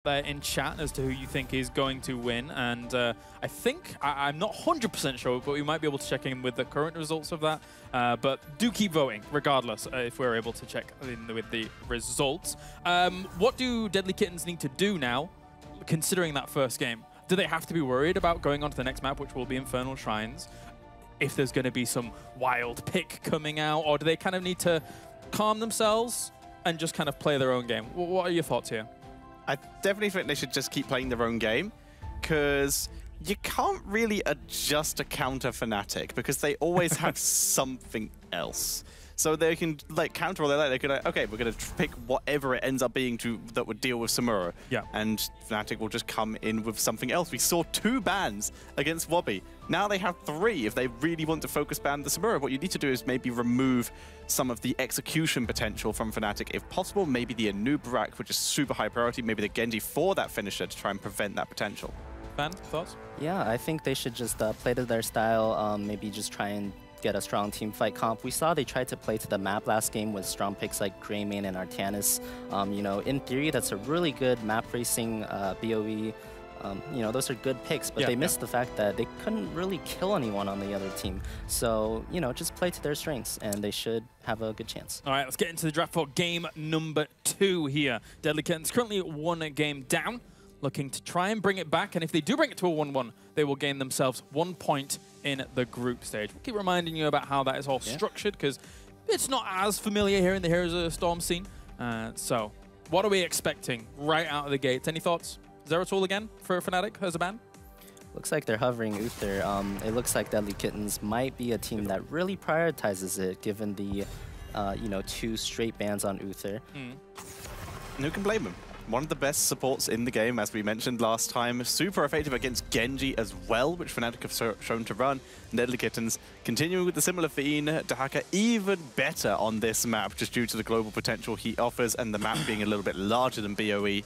there in chat as to who you think is going to win, and I think, I'm not 100% sure, but we might be able to check in with the current results of that, but do keep voting, regardless, if we're able to check in with the results. What do Deadlykittens need to do now, considering that first game? Do they have to be worried about going on to the next map, which will be Infernal Shrines, if there's going to be some wild pick coming out, or do they kind of need to calm themselves and just kind of play their own game? What are your thoughts here? I definitely think they should just keep playing their own game, because you can't really adjust a counter Fnatic because they always have something else. So they can like counter all they like. They could okay, we're gonna pick whatever it ends up being that would deal with Samura. Yeah. And Fnatic will just come in with something else. We saw 2 bans against Wobby. Now they have 3 if they really want to focus ban the Samura. What you need to do is maybe remove some of the execution potential from Fnatic. If possible, maybe the Anub'arak, which is super high priority, maybe the Genji for that finisher to try and prevent that potential. Fan, thoughts? Yeah, I think they should just play to their style, maybe just try and get a strong team fight comp. We saw they tried to play to the map last game with strong picks like Greymane and Artanis. You know, in theory, that's a really good map racing BOE. You know, those are good picks, but they missed the fact that they couldn't really kill anyone on the other team. So, you know, just play to their strengths, and they should have a good chance. All right, let's get into the draft for game number 2 here. Deadlykittens currently 1 game down, looking to try and bring it back, and if they do bring it to a 1-1, they will gain themselves 1 point in the group stage. We'll keep reminding you about how that is all structured, because it's not as familiar here in the Heroes of the Storm scene. So, what are we expecting right out of the gates? Any thoughts? Zeratul again for Fnatic as a ban? Looks like they're hovering Uther. It looks like Deadlykittens might be a team that really prioritizes it, given the, you know, 2 straight bans on Uther. And who can blame them? One of the best supports in the game, as we mentioned last time. Super effective against Genji as well, which Fnatic have shown to run. Deadlykittens continuing with the similar theme. Dahaka even better on this map, just due to the global potential he offers and the map being a little bit larger than BOE.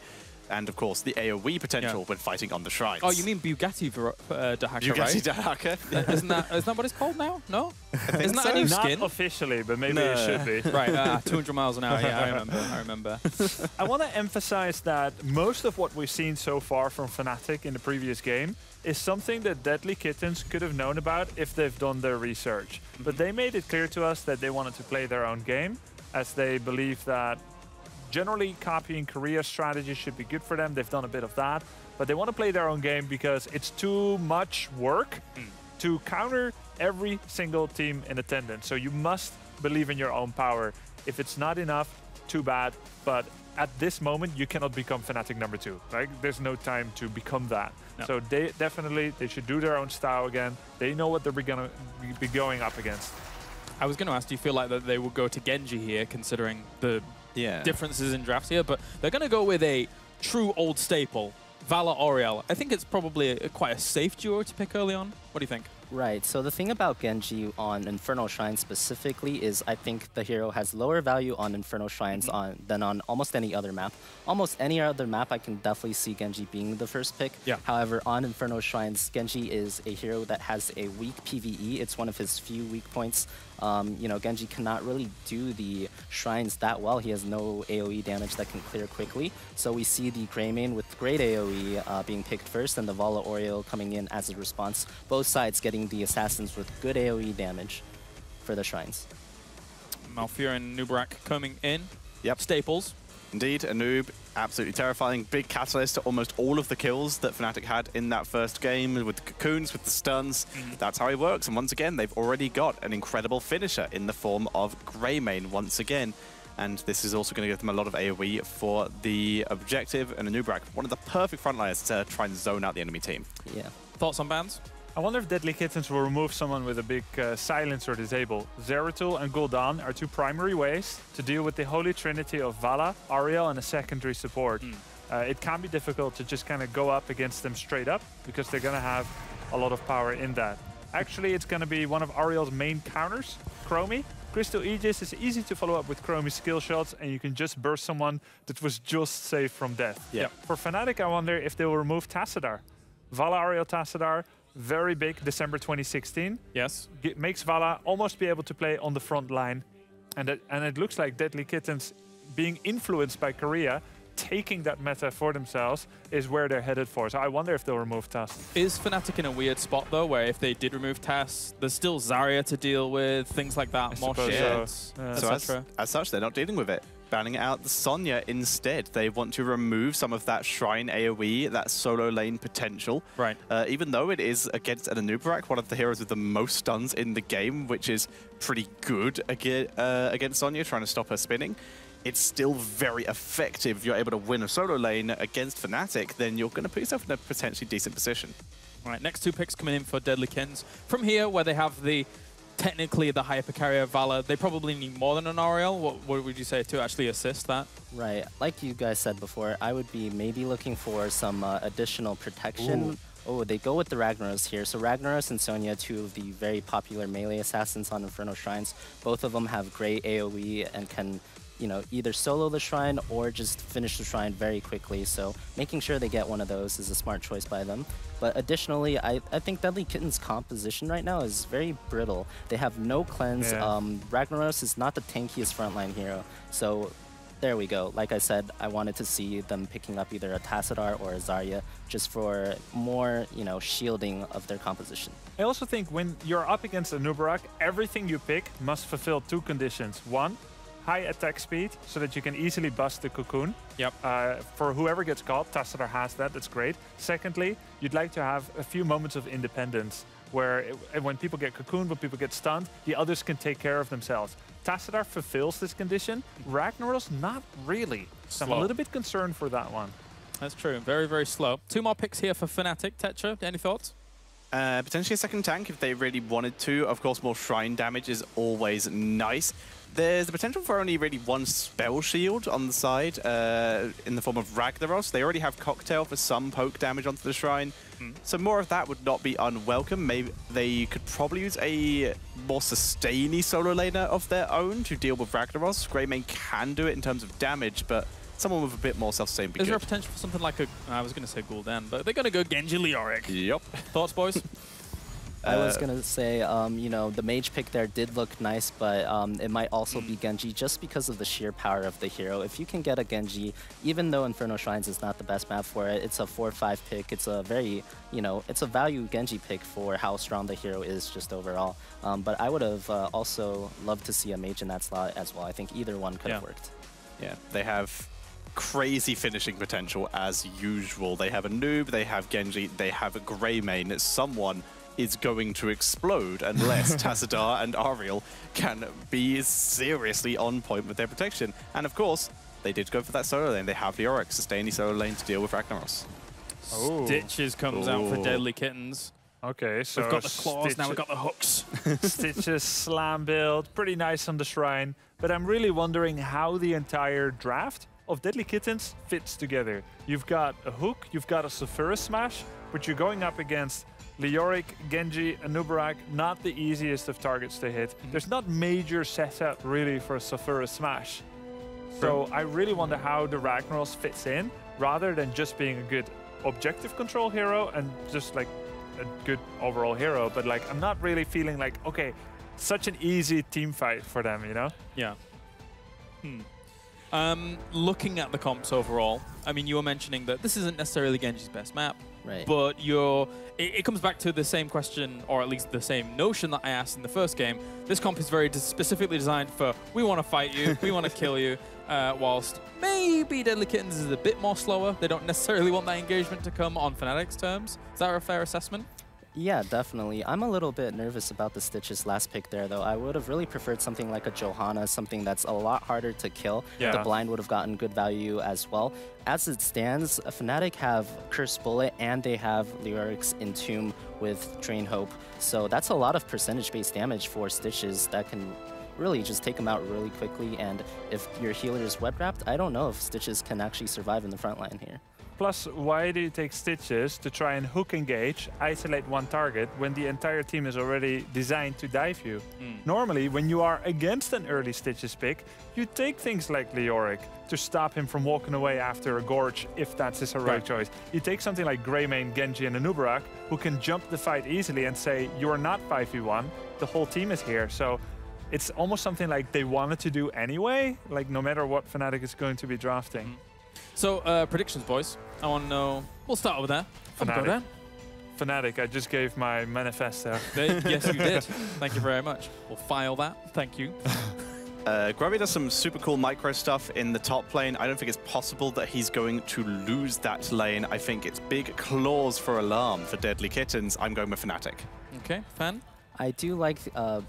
And of course, the AoE potential when fighting on the shrines. Oh, you mean Bugatti for Dahaka, Bugatti right? Dahaka. Isn't that what it's called now? No? Isn't that a new skin? Not officially, but maybe it should be. Right, 200 miles an hour, yeah, I remember. I want to emphasize that most of what we've seen so far from Fnatic in the previous game is something that Deadlykittens could have known about if they've done their research. But they made it clear to us that they wanted to play their own game, as they believe that generally copying Korea's strategy should be good for them. They've done a bit of that, but they want to play their own game because it's too much work to counter every single team in attendance. So you must believe in your own power. If it's not enough, too bad. But at this moment, you cannot become Fnatic number 2. Right? There's no time to become that. No. So they should do their own style again. They know what they're going to be going up against. I was going to ask, do you feel like that they will go to Genji here, considering the differences in drafts here, but they're going to go with a true old staple, Vala Oriel. I think it's probably quite a safe duo to pick early on. What do you think? Right, so the thing about Genji on Infernal Shrines specifically is I think the hero has lower value on Infernal Shrines than on almost any other map. Almost any other map, I can definitely see Genji being the first pick. Yeah. However, on Infernal Shrines, Genji is a hero that has a weak PvE. It's one of his few weak points. You know, Genji cannot really do the shrines that well. He has no AoE damage that can clear quickly. So we see the Greymane with great AoE being picked first, and the Vala Oriel coming in as a response. Both sides getting the assassins with good AoE damage for the shrines. Malfurion and Anub'arak coming in. Yep. Staples. Indeed, Anub, absolutely terrifying. Big catalyst to almost all of the kills that Fnatic had in that first game with the cocoons, with the stuns. That's how he works. And once again, they've already got an incredible finisher in the form of Greymane once again. And this is also going to give them a lot of AoE for the objective. And Anub'arak, one of the perfect frontliners to try and zone out the enemy team. Yeah. Thoughts on bans? I wonder if Deadlykittens will remove someone with a big silence or disable. Zeratul and Gul'dan are 2 primary ways to deal with the holy trinity of Vala, Ariel, and a secondary support. It can be difficult to just kind of go up against them straight up, because they're going to have a lot of power in that. Actually, it's going to be one of Ariel's main counters, Chromie. Crystal Aegis is easy to follow up with Chromie's skill shots, and you can just burst someone that was just safe from death. Yeah. For Fnatic, I wonder if they will remove Tassadar. Vala Ariel Tassadar, very big, December 2016. Yes. It makes Vala almost be able to play on the front line. And it looks like Deadlykittens, being influenced by Korea, taking that meta for themselves is where they're headed for. So I wonder if they'll remove Tusk. Is Fnatic in a weird spot, though, where if they did remove Tass, there's still Zarya to deal with, things like that, more shields, So etc.? as such, they're not dealing with it. Banning out the Sonya instead. They want to remove some of that Shrine AoE, that solo lane potential. Right. Even though it is against an Anubarak, one of the heroes with the most stuns in the game, which is pretty good against Sonya, trying to stop her spinning. It's still very effective. If you're able to win a solo lane against Fnatic, then you're going to put yourself in a potentially decent position. All right, next 2 picks coming in for Deadlykittens. From here, where they have technically the Hypercarrier Valor, they probably need more than an Oriel. What would you say to actually assist that? Right, like you guys said before, I would be maybe looking for some additional protection. Ooh. Oh, they go with the Ragnaros here. So Ragnaros and Sonya, 2 of the very popular melee assassins on Inferno Shrines. Both of them have great AoE and can, you know, either solo the shrine or just finish the shrine very quickly. So making sure they get one of those is a smart choice by them. But additionally, I think Deadlykittens' composition right now is very brittle. They have no cleanse. Yeah. Ragnaros is not the tankiest frontline hero. So there we go. Like I said, I wanted to see them picking up either a Tassadar or a Zarya just for more, you know, shielding of their composition. I also think when you're up against a Nubarak, everything you pick must fulfill 2 conditions. 1, high attack speed, so that you can easily bust the cocoon. Yep. For whoever gets caught, Tassadar has that, that's great. Secondly, you'd like to have a few moments of independence, where when people get cocooned, when people get stunned, the others can take care of themselves. Tassadar fulfills this condition. Ragnaros, not really. So I'm a little bit concerned for that one. That's true. Very, very slow. 2 more picks here for Fnatic. Tetra, any thoughts? Potentially a second tank if they really wanted to. Of course, more shrine damage is always nice. There's the potential for only really 1 spell shield on the side in the form of Ragnaros. They already have Cocktail for some poke damage onto the shrine. So more of that would not be unwelcome. Maybe they could probably use a more sustainy solo laner of their own to deal with Ragnaros. Greymane can do it in terms of damage, but someone with a bit more self-sustain would be Is there a good. potential for something like I was going to say Gul'dan, but they're going to go Genji Leoric. Yep. Thoughts, boys? I was going to say, you know, the mage pick there did look nice, but it might also be Genji just because of the sheer power of the hero. If you can get a Genji, even though Inferno Shrines is not the best map for it, it's a 4-5 pick. It's a very, you know, it's a value Genji pick for how strong the hero is just overall. But I would have also loved to see a mage in that slot as well. I think either one could have worked. Yeah, they have crazy finishing potential as usual. They have a noob, they have Genji, they have a Greymane. Someone is going to explode unless Tassadar and Ariel can be seriously on point with their protection. And of course, they did go for that solo lane. They have Leoric, sustain the solo lane to deal with Ragnaros. Oh. Stitches comes out for Deadlykittens. Okay, so We've got the claws, now we've got the hooks. Stitches, slam build, pretty nice on the shrine. But I'm really wondering how the entire draft of Deadlykittens fits together. You've got a hook, you've got a Sulfuras smash, but you're going up against Leoric, Genji, and Nubarak, not the easiest of targets to hit. There's not major setup really for a Sulfuras smash. So I really wonder how the Ragnaros fits in, rather than just being a good objective control hero and just like a good overall hero. But like, I'm not really feeling like, okay, such an easy team fight for them, you know? Yeah. Looking at the comps overall, I mean, you were mentioning that this isn't necessarily Genji's best map. Right. But it comes back to the same question, or at least the same notion that I asked in the first game. This comp is very specifically designed for, we want to fight you, we want to kill you, whilst maybe Deadlykittens is a bit more slower. They don't necessarily want that engagement to come on Fnatic's terms. Is that a fair assessment? Yeah, definitely. I'm a little bit nervous about the Stitches last pick there, though. I would have really preferred something like a Johanna, something that's a lot harder to kill. Yeah. The blind would have gotten good value as well. As it stands, Fnatic have Curse Bullet and they have Leoric's Entomb with Drain Hope. So that's a lot of percentage-based damage for Stitches that can really just take them out really quickly. And if your healer is web-wrapped, I don't know if Stitches can actually survive in the front line here. Plus, why do you take Stitches to try and hook engage, isolate one target, when the entire team is already designed to dive you? Normally, when you are against an early Stitches pick, you take things like Leoric to stop him from walking away after a Gorge, if that's his heroic choice. You take something like Greymane, Genji, and Anubarak, who can jump the fight easily and say, you are not 5v1, the whole team is here. So it's almost something like they wanted to do anyway, like no matter what Fnatic is going to be drafting. So, predictions, boys. I want to know. We'll start over there. Fnatic. Fnatic, I just gave my manifesto. Yes, you did. Thank you very much. We'll file that. Thank you. Grubby does some super cool micro stuff in the top lane. I don't think it's possible that he's going to lose that lane. I think it's big claws for alarm for Deadlykittens. I'm going with Fnatic. Okay, Fan? I do like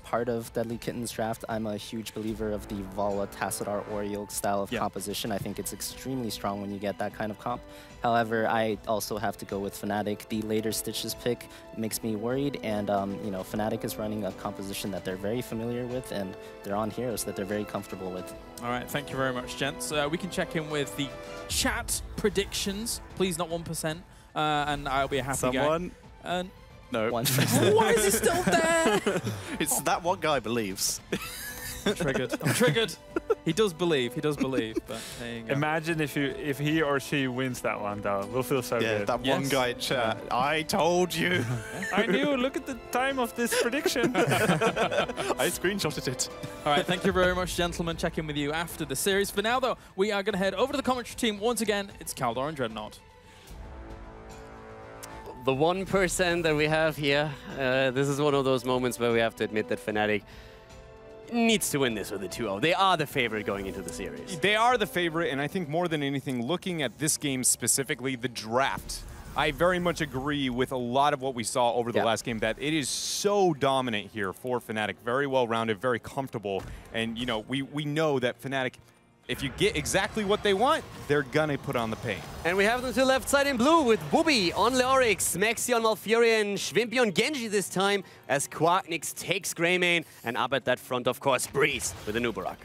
part of Deadlykittens draft. I'm a huge believer of the Vala, Tassadar, Oriole style of composition. I think it's extremely strong when you get that kind of comp. However, I also have to go with Fnatic. The later Stitches pick makes me worried, and you know, Fnatic is running a composition that they're very familiar with, and they're on heroes that they're very comfortable with. All right, thank you very much, gents. We can check in with the chat predictions. Please, not 1%, and I'll be a happy guy. No. Why is he still there? It's that one guy believes. I'm triggered. I'm triggered. He does believe. He does believe. But there you go. Imagine if he or she wins that one, though. We'll feel so good. That one guy in chat. I told you. I knew. Look at the time of this prediction. I screenshotted it. All right. Thank you very much, gentlemen. Check in with you after the series. For now, though, we are going to head over to the commentary team once again. It's Kaldor and Dreadnought. The 1% that we have here, this is one of those moments where we have to admit that Fnatic needs to win this with a 2-0. They are the favorite going into the series. They are the favorite, and I think more than anything, looking at this game specifically, the draft, I very much agree with a lot of what we saw over the last game, that it is so dominant here for Fnatic. Very well-rounded, very comfortable, and you know, we know that Fnatic, if you get exactly what they want, they're gonna put on the paint. And we have them to the left side in blue with Booby on Leorix, Maxi on Malfurion, Schwimpy on Genji this time, as Quacknix takes Greymane, and up at that front, of course, Breeze with a Nubarak.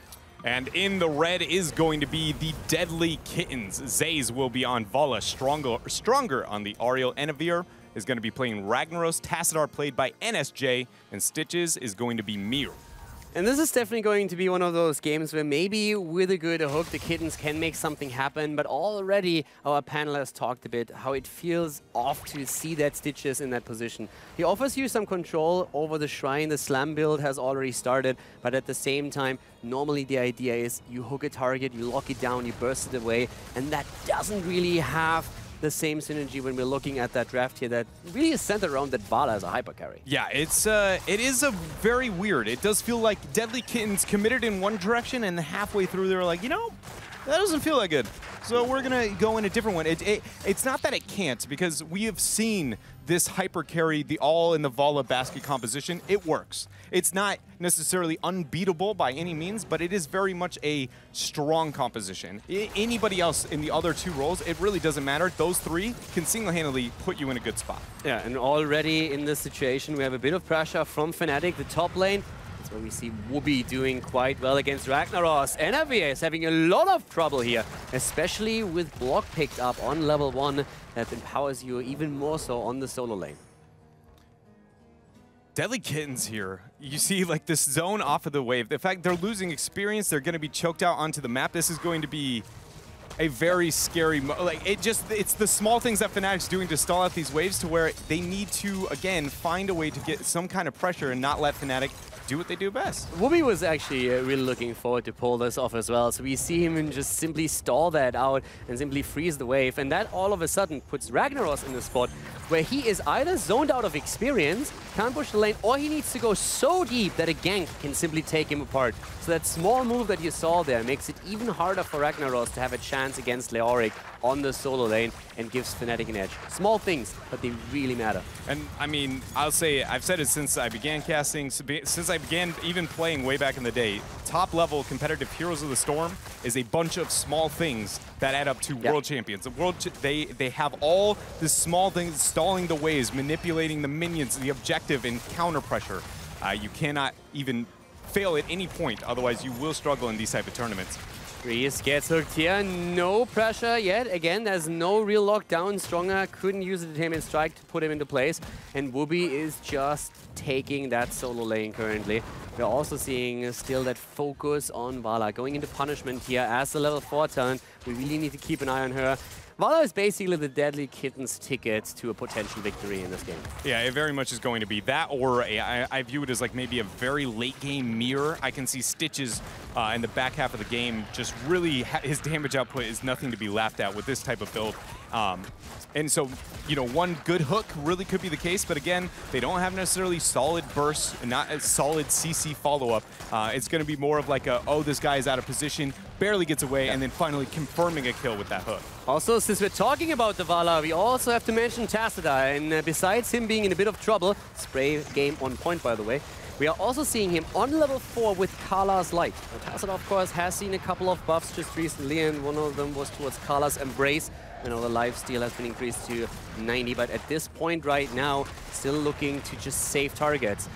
And in the red is going to be the Deadlykittens. Zaze will be on Vala, stronger on the Ariel. Enavir is going to be playing Ragnaros, Tassadar played by NSJ, and Stitches is going to be Mir. And this is definitely going to be one of those games where maybe with a good hook, the Kittens can make something happen, but already our panel has talked a bit how it feels off to see that Stitches in that position. He offers you some control over the Shrine, the slam build has already started, but at the same time, normally the idea is you hook a target, you lock it down, you burst it away, and that doesn't really have the same synergy when we're looking at that draft here that really is centered around that Vala as a hyper carry. Yeah, it is a very weird. It does feel like Deadlykittens committed in one direction, and halfway through they were like, you know, that doesn't feel that good. So we're gonna go in a different one. It's not that it can't, because we have seen this hyper carry, the all in the Vala basket composition. It works. It's not necessarily unbeatable by any means, but it is very much a strong composition. Anybody else in the other two roles, it really doesn't matter. Those three can single-handedly put you in a good spot. Yeah, and already in this situation, we have a bit of pressure from Fnatic, the top lane. That's where we see Wooby doing quite well against Ragnaros. Enavir is having a lot of trouble here, especially with block picked up on level 1 that empowers you even more so on the solo lane. Deadlykittens here, you see like this zone off of the wave. The fact they're losing experience, they're going to be choked out onto the map. This is going to be a very scary, it's the small things that Fnatic's doing to stall out these waves to where they need to, again, find a way to get some kind of pressure and not let Fnatic do what they do best. Wooby was actually really looking forward to pull this off as well. So we see him just simply stall that out and simply freeze the wave. And that all of a sudden puts Ragnaros in the spot where he is either zoned out of experience, can't push the lane, or he needs to go so deep that a gank can simply take him apart. So that small move that you saw there makes it even harder for Ragnaros to have a chance against Leoric on the solo lane and gives Fnatic an edge. Small things, but they really matter. And I mean, I'll say, I've said it since I began casting, since I began even playing way back in the day, top level competitive Heroes of the Storm is a bunch of small things that add up to world champions. The they have all the small things, stalling the waves, manipulating the minions, the objective, and counter pressure. You cannot even fail at any point, otherwise you will struggle in these type of tournaments. Breeze gets hooked here, no pressure yet. Again, there's no real lockdown. Stronger couldn't use the Determined Strike to put him into place. And Wooby is just taking that solo lane currently. We're also seeing still that focus on Vala. Going into punishment here as the level 4 talent. We really need to keep an eye on her. Vala is basically the Deadlykittens ticket to a potential victory in this game. Yeah, it very much is going to be that, or I view it as like maybe a very late game mirror. I can see Stitches in the back half of the game just really, his damage output is nothing to be laughed at with this type of build. And so, you know, one good hook really could be the case, but again, they don't have necessarily solid bursts, not a solid CC follow-up. It's going to be more of like a, oh, this guy is out of position, barely gets away, and then finally confirming a kill with that hook. Also, since we're talking about the Vala, we also have to mention Tassadar, and besides him being in a bit of trouble, spray game on point, by the way, we are also seeing him on level 4 with Kala's Light. Tassadar, of course, has seen a couple of buffs just recently, and one of them was towards Kala's Embrace. You know, the lifesteal has been increased to 90, but at this point right now, still looking to just save targets.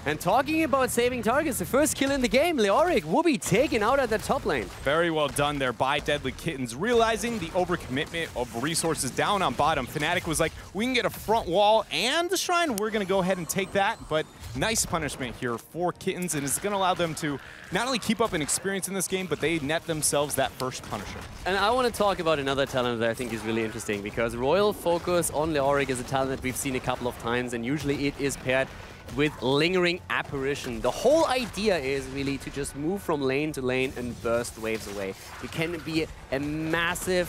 And talking about saving targets, the first kill in the game, Leoric will be taken out at the top lane. Very well done there by Deadlykittens, realizing the overcommitment of resources down on bottom. Fnatic was like, we can get a front wall and the shrine, we're going to go ahead and take that, but nice punishment here for Kittens, and it's going to allow them to not only keep up an experience in this game, but they net themselves that first Punisher. And I want to talk about another talent that I think is really interesting, because Royal Focus on Leoric is a talent that we've seen a couple of times, and usually it is paired with Lingering Apparition. The whole idea is really to just move from lane to lane and burst waves away. You can be a massive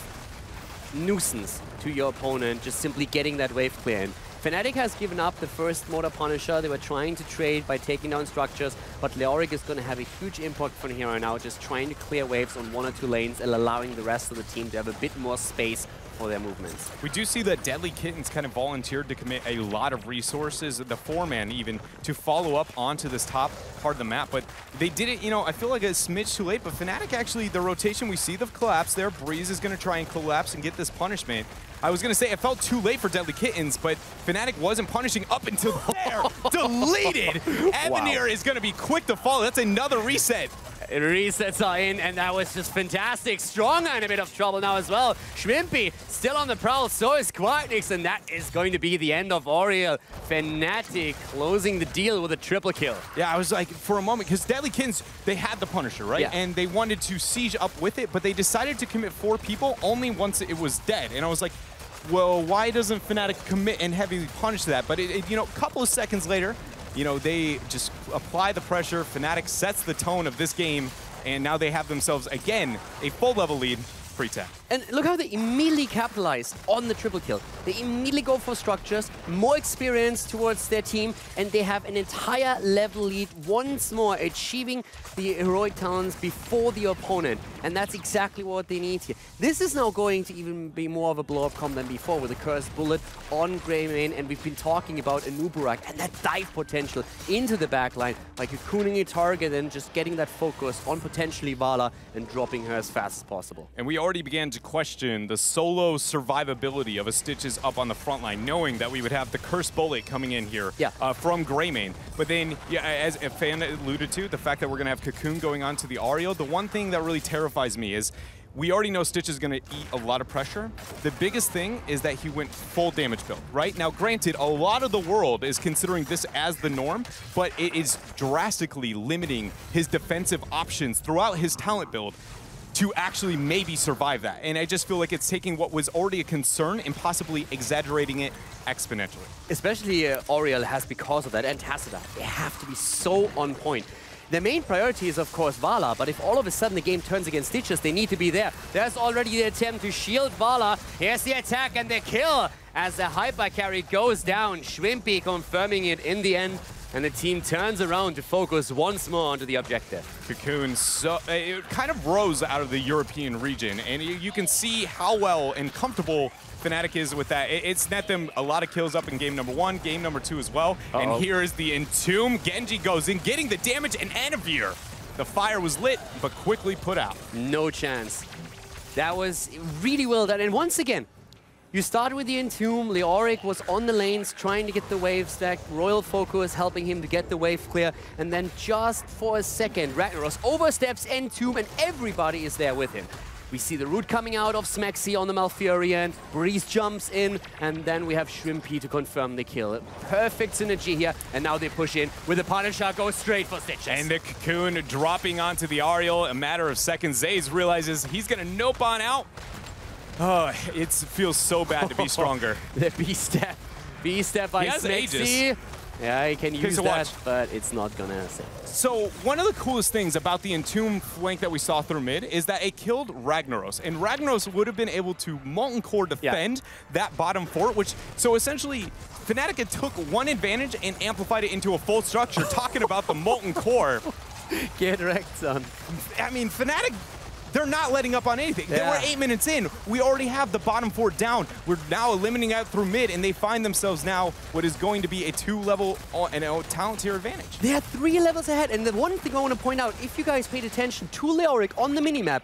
nuisance to your opponent just simply getting that wave clear in. Fnatic has given up the first Mortar Punisher. They were trying to trade by taking down structures, but Leoric is going to have a huge impact from here on out, just trying to clear waves on 1 or 2 lanes and allowing the rest of the team to have a bit more space for their movements. We do see that Deadlykittens kind of volunteered to commit a lot of resources, the 4-man even, to follow up onto this top part of the map, but they did it, you know, I feel like a smidge too late, but Fnatic actually, the rotation, we see the collapse there. Breeze is going to try and collapse and get this punishment. I was going to say it felt too late for Deadlykittens, but Fnatic wasn't punishing up until there. Deleted! Avenir is going to be quick to follow. That's another reset. Resets are in, and that was just fantastic. Strong in a bit of trouble now as well. Shrimpy still on the prowl, so is Quartnix, and that is going to be the end of Oriel. Fnatic closing the deal with a triple kill. Yeah, I was like, for a moment, because Deadlykittens, they had the Punisher, right? Yeah. And they wanted to siege up with it, but they decided to commit 4 people only once it was dead. And I was like, well, why doesn't Fnatic commit and heavily punish that? But, you know, a couple of seconds later, you know, they just apply the pressure. Fnatic sets the tone of this game, and now they have themselves, again, a full level lead, pre-10. And look how they immediately capitalized on the triple kill. They immediately go for structures, more experience towards their team, and they have an entire level lead once more, achieving the heroic talents before the opponent. And that's exactly what they need here. This is now going to even be more of a blow-up comp than before with a Cursed Bullet on Greymane, and we've been talking about Anubarak and that dive potential into the backline by cocooning a target and just getting that focus on potentially Vala and dropping her as fast as possible. And we already began to question the solo survivability of a Stitches up on the front line, knowing that we would have the Cursed Bullet coming in here from Greymane. But then, yeah, as a fan alluded to, the fact that we're going to have Cocoon going on to the Ariel, the one thing that really terrifies me is we already know Stitch is going to eat a lot of pressure. The biggest thing is that he went full damage build, right? Now, granted, a lot of the world is considering this as the norm, but it is drastically limiting his defensive options throughout his talent build to actually maybe survive that. And I just feel like it's taking what was already a concern and possibly exaggerating it exponentially. Especially Oriel has because of that, and Tassadar. They have to be so on point. The main priority is, of course, Vala, but if all of a sudden the game turns against Stitches, they need to be there. There's already the attempt to shield Vala. Here's the attack and the kill as the hyper carry goes down. Shrimpy confirming it in the end, and the team turns around to focus once more onto the objective. Cocoon, so it kind of rose out of the European region, and you can see how well and comfortable Fnatic is with that. It's net them a lot of kills up in game number 1, game number 2 as well. And here is the Entomb. Genji goes in, getting the damage, and Anavir. The fire was lit, but quickly put out. No chance. That was really well done. And once again, you start with the Entomb. Leoric was on the lanes trying to get the wave stack. Royal Focus helping him to get the wave clear. And then just for a second, Ragnaros oversteps Entomb, and everybody is there with him. We see the root coming out of Smexy on the Malfurion. Breeze jumps in, and then we have Shrimpy to confirm the kill. Perfect synergy here, and now they push in with the Punisher, goes straight for Stitches. And the Cocoon dropping onto the Ariel. A matter of seconds, Zaze realizes he's going to nope on out. Oh, it feels so bad to be stronger. The B-step. B-step by Smexy. Yeah, he can use that, but it's not gonna save. So one of the coolest things about the Entomb flank that we saw through mid is that it killed Ragnaros, and Ragnaros would have been able to Molten Core defend that bottom fort, which, so essentially, Fnatic took one advantage and amplified it into a full structure, talking about the Molten Core. Get wrecked, son. I mean, Fnatic, they're not letting up on anything. They were 8 minutes in. We already have the bottom fort down. We're now eliminating out through mid, and they find themselves now what is going to be a 2-level and a talent tier advantage. They are 3 levels ahead, and the one thing I want to point out, if you guys paid attention to Leoric on the minimap,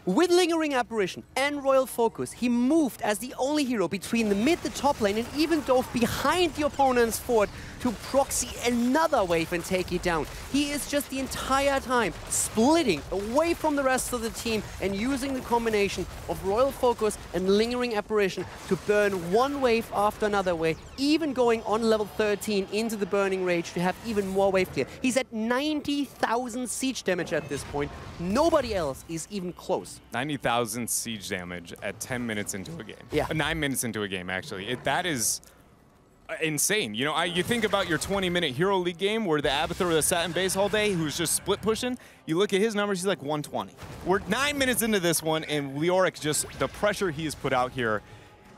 with Lingering Apparition and Royal Focus, he moved as the only hero between the mid, the top lane, and even dove behind the opponent's fort to proxy another wave and take it down. He is just the entire time splitting away from the rest of the team and using the combination of Royal Focus and Lingering Apparition to burn one wave after another wave, even going on level 13 into the Burning Rage to have even more wave clear. He's at 90,000 siege damage at this point. Nobody else is even close. 90,000 siege damage at 10 minutes into a game. Yeah. 9 minutes into a game, actually. That is insane. You know, you think about your 20-minute Hero League game where the Abathur was sat in base all day, who's just split pushing. You look at his numbers, he's like 120. We're 9 minutes into this one, and Leoric, just the pressure he has put out here.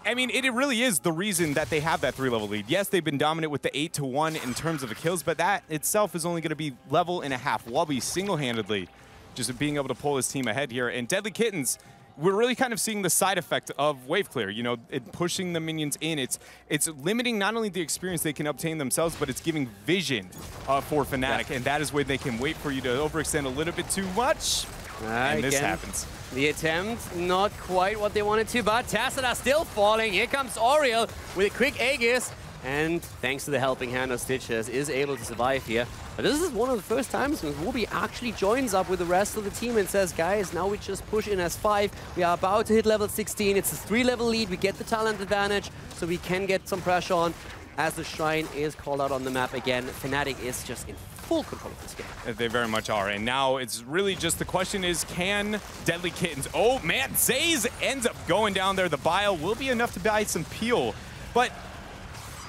I mean, it really is the reason that they have that 3-level lead. Yes, they've been dominant with the 8-1 in terms of the kills, but that itself is only going to be level and a half. Wubby single-handedly just being able to pull his team ahead here. And Deadlykittens, we're really kind of seeing the side effect of wave clear, you know, pushing the minions in. It's limiting not only the experience they can obtain themselves, but it's giving vision for Fnatic, and that is where they can wait for you to overextend a little bit too much, and this happens. The attempt, not quite what they wanted to, but Tassadar still falling. Here comes Oriel with a quick Aegis, and thanks to the helping hand of Stitches, is able to survive here. But this is one of the first times when Wubby actually joins up with the rest of the team and says, guys, now we just push in as 5. We are about to hit level 16. It's a 3-level lead. We get the talent advantage, so we can get some pressure on. As the Shrine is called out on the map again, Fnatic is just in full control of this game. They very much are, and now it's really just the question is, can Deadlykittens... Oh, man, Zaze ends up going down there. The bile will be enough to buy some peel, but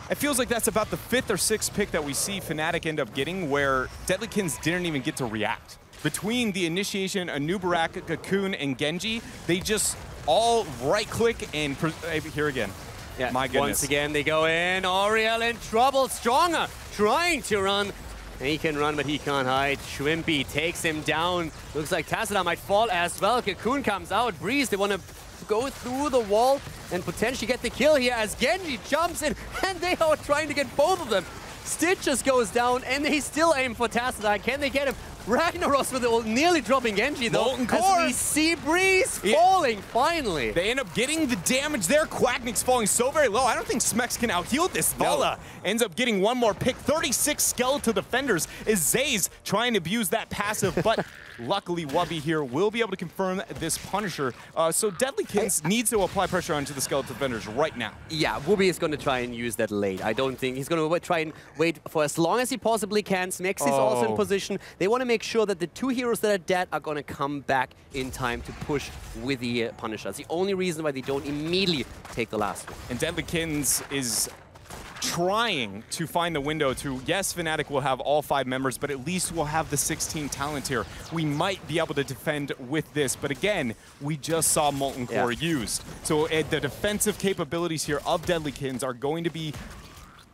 it feels like that's about the 5th or 6th pick that we see Fnatic end up getting, where Deadlykittens didn't even get to react. Between the initiation, Anubarak, Cocoon, and Genji, they just all right-click and... Here again. Yeah, my goodness. Once again, they go in. Oriel in trouble. Stronger trying to run. And he can run, but he can't hide. Shwimpy takes him down. Looks like Tassadar might fall as well. Cocoon comes out. Breeze, they want to go through the wall and potentially get the kill here as Genji jumps in, and they are trying to get both of them. Stitches goes down, and they still aim for Tassadar. Can they get him? Ragnaros with it, nearly dropping Genji though. Molten Core. As we see Breeze falling finally. They end up getting the damage there. Quacknick's falling so very low. I don't think Smex can out-heal this. Vala ends up getting one more pick. 36 skeletal defenders is Zaze trying to abuse that passive, but luckily Wubby here will be able to confirm this Punisher. So Deadlykittens needs to apply pressure onto the skeletal defenders right now. Yeah, Wubby is going to try and use that late. I don't think he's going to try and wait for as long as he possibly can. Smex is also in position. They want to make sure that the 2 heroes that are dead are going to come back in time to push with the Punisher. That's the only reason why they don't immediately take the last one. And Deadlykittens is trying to find the window to, yes, Fnatic will have all 5 members, but at least we'll have the 16 talent here. We might be able to defend with this, but again, we just saw Molten Core used. So the defensive capabilities here of Deadlykittens are going to be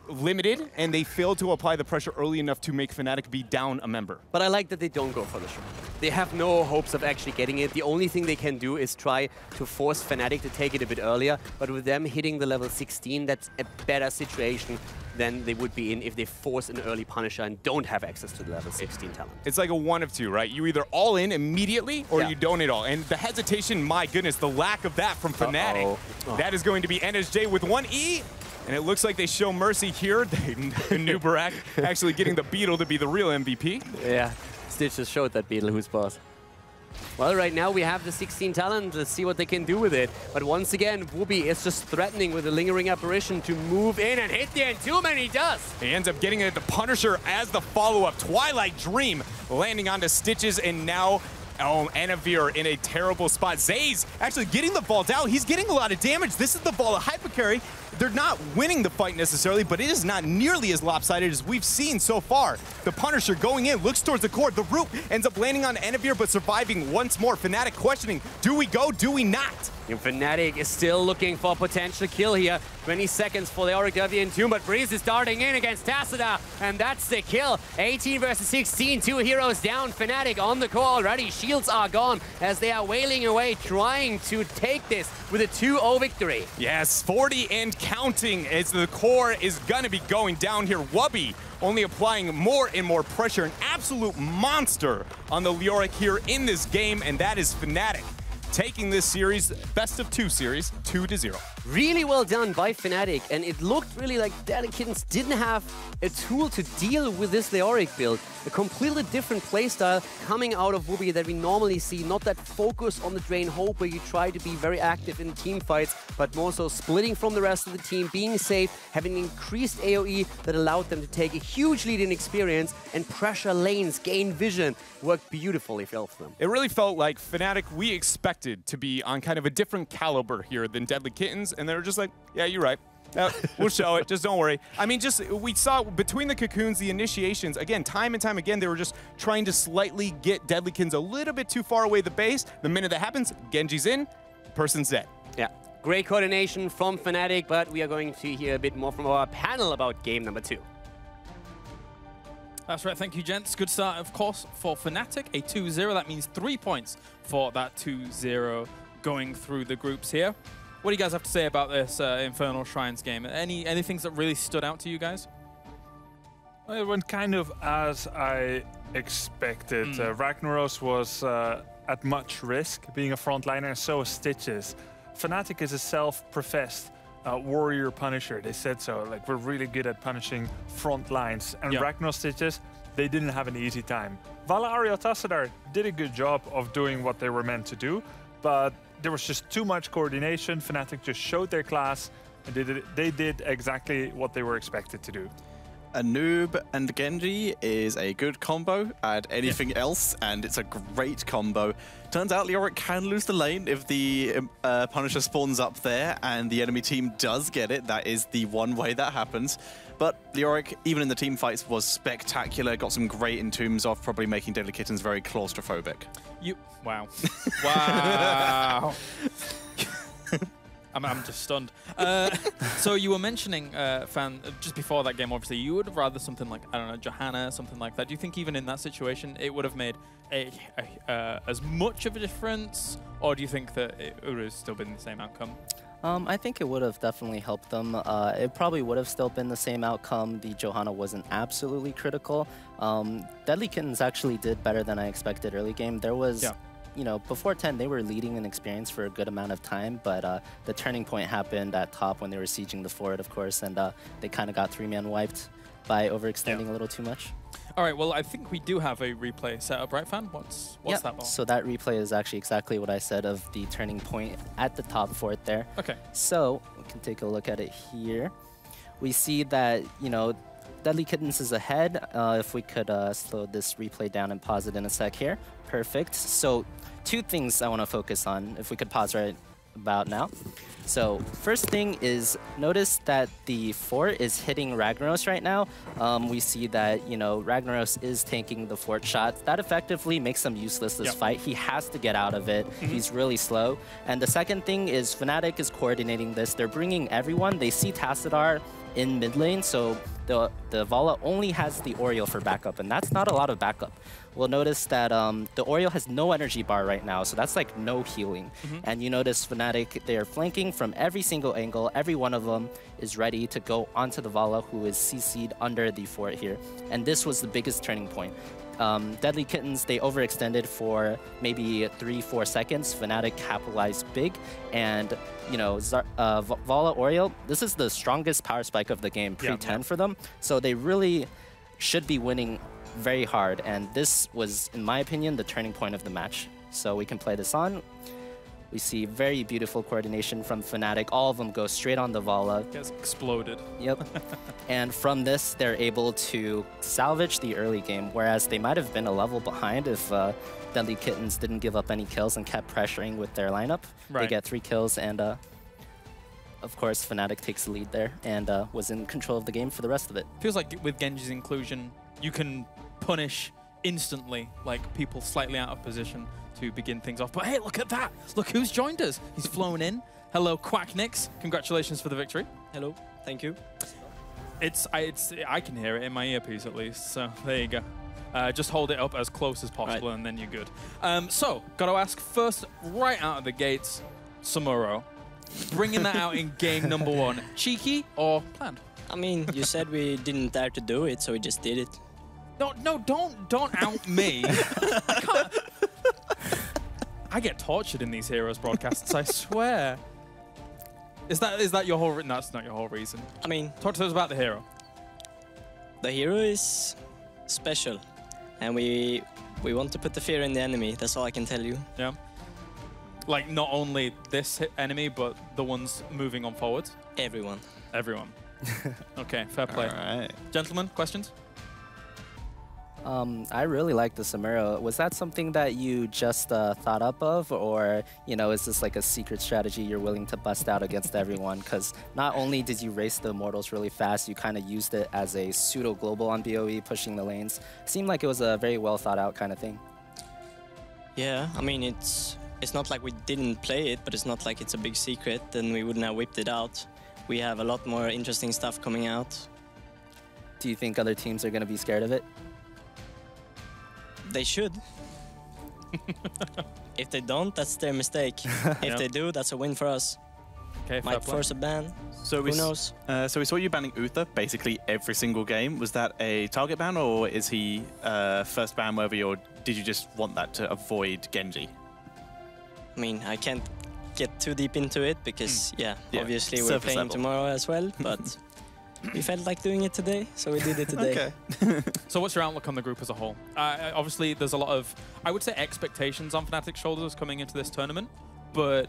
limited, and they failed to apply the pressure early enough to make Fnatic be down a member. But I like that they don't go for the Shrine. They have no hopes of actually getting it. The only thing they can do is try to force Fnatic to take it a bit earlier, but with them hitting the level 16, that's a better situation than they would be in if they force an early Punisher and don't have access to the level 16 talent. It's like a 1 of 2, right? You either all in immediately or you don't at all. And the hesitation, my goodness, the lack of that from Fnatic. That is going to be NSJ with 1E. And it looks like they show mercy here. Nubarak actually getting the Beetle to be the real MVP. Yeah, Stitch just showed that Beetle who's boss. Well, right now we have the 16 talent. Let's see what they can do with it. But once again, Wubby is just threatening with the Lingering Apparition to move in and hit the Entomb, and he does. He ends up getting it at the Punisher as the follow-up. Twilight Dream landing onto Stitches, and now Oh, Anavir in a terrible spot. Zay's actually getting the ball down. He's getting a lot of damage. This is the ball of Hypercarry. They're not winning the fight necessarily, but it is not nearly as lopsided as we've seen so far. The Punisher going in, looks towards the core. The root ends up landing on Anavir, but surviving once more. Fnatic questioning, do we go, do we not? And Fnatic is still looking for a potential kill here. 20 seconds for the Auric Deviant Tomb, but Breeze is darting in against Tassadar, and that's the kill. 18 versus 16, 2 heroes down. Fnatic on the core already. Shields are gone as they are wailing away, trying to take this with a 2-0 victory. Yes, 40 and counting as the core is going to be going down here. Wubby only applying more and more pressure. An absolute monster on the Leoric here in this game, and that is Fnatic taking this series, best of 2 series, 2-0. Really well done by Fnatic, and it looked really like Deadlykittens didn't have a tool to deal with this Leoric build. A completely different playstyle coming out of Wubby that we normally see, not that focus on the Drain Hope where you try to be very active in team fights, but more so splitting from the rest of the team, being safe, having increased AoE that allowed them to take a huge lead in experience and pressure lanes, gain vision. Worked beautifully for them. It really felt like Fnatic, we expected to be on kind of a different caliber here than Deadlykittens, and they're just like, yeah, you're right. We'll show it, just don't worry. I mean, we saw between the cocoons, the initiations, again, time and time again, they were just trying to slightly get Deadlykittens a little bit too far away the base. The minute that happens, Genji's in, person's dead. Yeah, great coordination from Fnatic, but we are going to hear a bit more from our panel about game number 2. That's right, thank you, gents. Good start, of course, for Fnatic, a 2-0. That means 3 points for that 2-0 going through the groups here. What do you guys have to say about this Infernal Shrines game? Any things that really stood out to you guys? It went kind of as I expected. Ragnaros was at much risk being a frontliner, and so is Stitches. Fnatic is a self-professed warrior punisher. They said so. Like, we're really good at punishing front lines. And Ragnaros Stitches, they didn't have an easy time. Vala Ariel Tassadar did a good job of doing what they were meant to do, but there was just too much coordination. Fnatic just showed their class, and they did exactly what they were expected to do. A noob and Genji is a good combo. Add anything else, and it's a great combo. Turns out Leoric can lose the lane if the Punisher spawns up there, and the enemy team does get it. That is the one way that happens. But Leoric, even in the team fights, was spectacular. Got some great entombs off, probably making Deadlykittens very claustrophobic. Wow. Wow. I'm just stunned. So you were mentioning, Fan, just before that game, obviously, you would have rather something like, I don't know, Johanna, something like that. Do you think even in that situation, it would have made as much of a difference? Or do you think that it would have still been the same outcome? I think it would have definitely helped them. It probably would have still been the same outcome. The Johanna wasn't absolutely critical. Deadlykittens actually did better than I expected early game. There was... You know, before 10, they were leading in experience for a good amount of time, but the turning point happened at top when they were sieging the fort, of course, and they kind of got 3-man wiped by overextending a little too much. All right, well, I think we do have a replay set up, right, Fan? What's that ball? So that replay is actually exactly what I said of the turning point at the top fort there. Okay. So we can take a look at it here. We see that, you know, Deadlykittens is ahead. If we could slow this replay down and pause it in a sec here. Perfect. So 2 things I want to focus on, if we could pause right about now. So first thing is, notice that the fort is hitting Ragnaros right now. We see that, you know, Ragnaros is tanking the fort shots. That effectively makes him useless this fight. He has to get out of it. He's really slow. And the second thing is Fnatic is coordinating this. They're bringing everyone. They see Tassadar in mid lane, so the Vala only has the Oriole for backup, and that's not a lot of backup. We'll notice that the Oriole has no energy bar right now, so that's like no healing. And you notice Fnatic, they are flanking from every single angle. Every one of them is ready to go onto the Vala, who is CC'd under the fort here. And this was the biggest turning point. Deadlykittens, they overextended for maybe 3-4 seconds. Fnatic capitalized big, and you know, Vala Oriole, this is the strongest power spike of the game, pre-10 for them. So they really should be winning very hard, and this was, in my opinion, the turning point of the match. So we can play this on. We see very beautiful coordination from Fnatic. All of them go straight on the Vala. Gets exploded. Yep. And from this, they're able to salvage the early game, whereas they might have been a level behind if Deadlykittens didn't give up any kills and kept pressuring with their lineup. Right. They get 3 kills, and of course, Fnatic takes the lead there and was in control of the game for the rest of it. Feels like with Genji's inclusion, you can punish instantly, like people slightly out of position to begin things off. But hey, look at that! Look who's joined us. He's flown in. Hello, Quacknix. Congratulations for the victory. Hello, thank you. I can hear it in my earpiece at least, so there you go. Just hold it up as close as possible, Right. and then you're good. So, gotta ask first, right out of the gates, Samuro, bringing that out in game number 1, cheeky or planned? I mean, you said we didn't dare to do it, so we just did it. No, don't out me. I can't. I get tortured in these Heroes broadcasts, I swear. Is that your whole? No, that's not your whole reason. I mean, Talk to us about the hero. the hero is special, and we want to put the fear in the enemy. That's all I can tell you. Yeah. Like not only this enemy, but the ones moving on forwards. Everyone. Everyone. Okay, fair play. All right. Gentlemen, questions? I really like the Samuro. Was that something that you just thought up of, or is this like a secret strategy you're willing to bust out against everyone? Because not only did you race the Immortals really fast, you kind of used it as a pseudo-global on BOE, pushing the lanes. Seemed like it was a very well thought out kind of thing. Yeah, I mean, it's not like we didn't play it, but it's not like it's a big secret, then we wouldn't have whipped it out. We have a lot more interesting stuff coming out. Do you think other teams are going to be scared of it? They should. If they don't, that's their mistake. If they do, that's a win for us. Okay, fair Might play. force a ban. So Who knows? So we saw you banning Uther basically every single game. Was that a target ban, or is he first ban worthy, or did you just want that to avoid Genji? I mean, I can't get too deep into it because, Yeah, obviously we're surface playing level. tomorrow as well, but we felt like doing it today, so we did it today. Okay. So what's your outlook on the group as a whole? Obviously, there's a lot of, I would say, expectations on Fnatic's shoulders coming into this tournament, but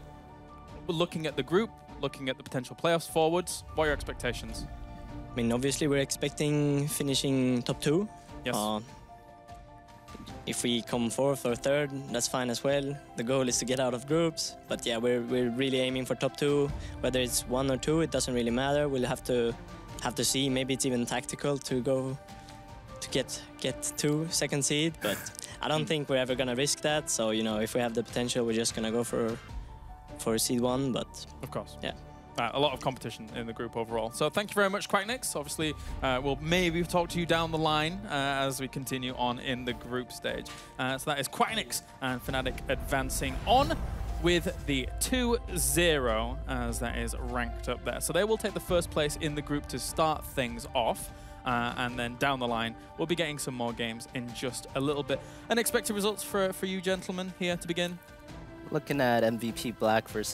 looking at the group, looking at the potential playoffs forwards, what are your expectations? I mean, obviously we're expecting finishing top 2. Yes. If we come 4th or 3rd, that's fine as well. The goal is to get out of groups, but yeah, we're really aiming for top 2. Whether it's 1 or 2, it doesn't really matter. We'll have to see. Maybe it's even tactical to go to get to 2nd seed, but I don't think we're ever gonna risk that. So if we have the potential, we're just gonna go for seed 1. But Of course. yeah. A lot of competition in the group overall. So thank you very much, Quacknix. Obviously, we'll maybe talk to you down the line as we continue on in the group stage. So that is Quacknix and Fnatic advancing on with the 2-0 as that is ranked up there. So they will take the first place in the group to start things off. And then down the line, we'll be getting some more games in just a little bit. Unexpected results for you gentlemen here to begin? Looking at MVP Black versus